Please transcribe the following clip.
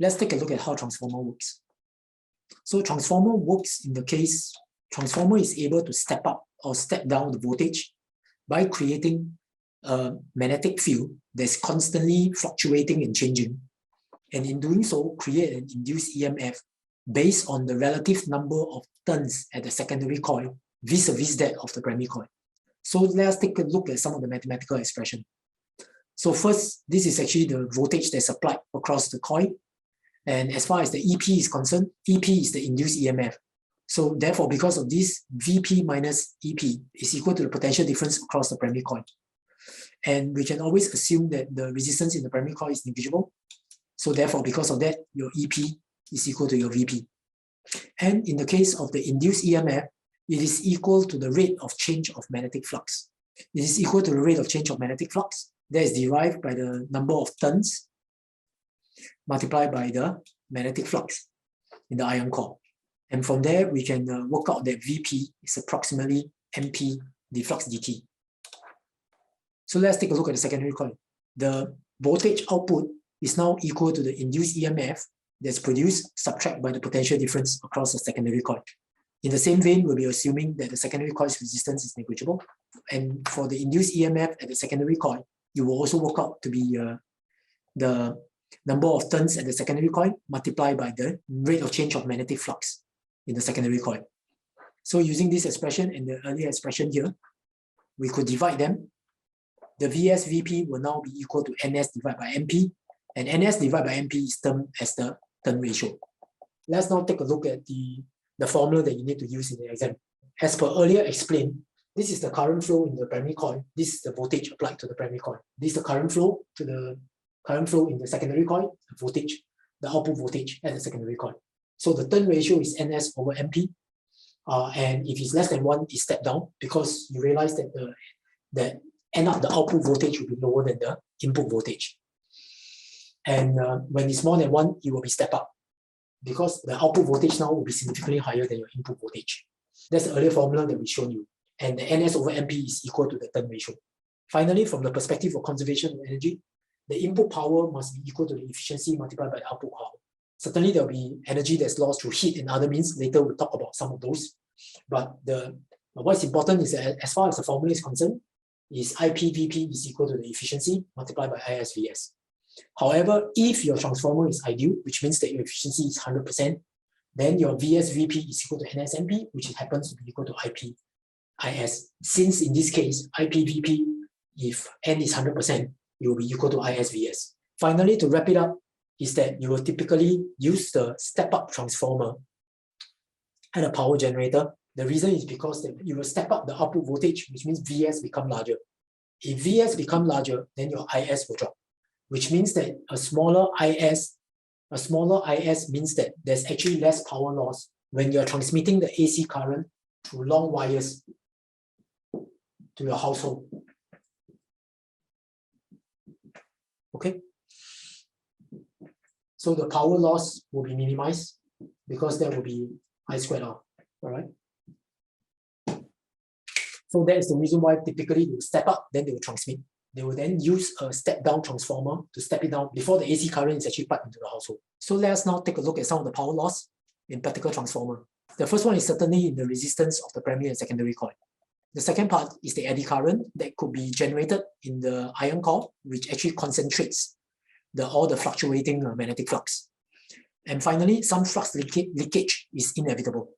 let's take a look at how transformer works. So transformer works in the case, transformer is able to step up or step down the voltage by creating a magnetic field that's constantly fluctuating and changing. And in doing so, create an induced EMF based on the relative number of turns at the secondary coil vis-a-vis that of the primary coil. So let's take a look at some of the mathematical expression. So first, this is actually the voltage that's applied across the coil. And as far as the EP is concerned, EP is the induced EMF. So therefore, because of this, Vp minus EP is equal to the potential difference across the primary coil. And we can always assume that the resistance in the primary coil is negligible. So therefore, because of that, your EP is equal to your Vp. And in the case of the induced EMF, it is equal to the rate of change of magnetic flux. It is equal to the rate of change of magnetic flux that is derived by the number of turns multiplied by the magnetic flux in the ion core. And from there, we can work out that Vp is approximately MP the flux dt. So let's take a look at the secondary coil. The voltage output is now equal to the induced EMF that's produced subtract by the potential difference across the secondary coil. In the same vein, we'll be assuming that the secondary coil's resistance is negligible. And for the induced EMF at the secondary coil, it will also work out to be the number of turns at the secondary coil multiplied by the rate of change of magnetic flux in the secondary coil. So using this expression and the earlier expression here, we could divide them. The Vs Vp will now be equal to Ns divided by Mp, and Ns divided by Mp is termed as the turn ratio. Let's now take a look at the formula that you need to use in the exam. As per earlier explained, this is the current flow in the primary coil. This is the voltage applied to the primary coil. This is the current flow to the current flow in the secondary coil, the voltage, the output voltage at the secondary coil. So the turn ratio is Ns over Mp. And if it's less than 1, it's step down because you realize that the output voltage will be lower than the input voltage. And when it's more than 1, it will be step up because the output voltage now will be significantly higher than your input voltage. That's the earlier formula that we've shown you. And the Ns over Mp is equal to the turn ratio. Finally, from the perspective of conservation of energy, the input power must be equal to the efficiency multiplied by the output power. Certainly, there will be energy that's lost through heat and other means. Later, we'll talk about some of those. But what's important is that as far as the formula is concerned, is IPVP is equal to the efficiency multiplied by ISVS. However, if your transformer is ideal, which means that your efficiency is 100%, then your VSVP is equal to NSMP, which happens to be equal to IPIS. Since in this case, IPVP, if N is 100%, it will be equal to ISVS. Finally, to wrap it up, is that you will typically use the step-up transformer and a power generator. The reason is because you will step up the output voltage, which means VS become larger. If VS become larger, then your IS will drop, which means that a smaller IS means that there's actually less power loss when you're transmitting the AC current through long wires to your household. Okay? So the power loss will be minimized because that will be I squared R, all right? So that is the reason why typically they will step up, then they will transmit. They will then use a step-down transformer to step it down before the AC current is actually piped into the household. So let us now take a look at some of the power loss in practical transformer. The first one is certainly in the resistance of the primary and secondary coil. The second part is the eddy current that could be generated in the ion core, which actually concentrates all the fluctuating magnetic flux. And finally, some flux leakage is inevitable.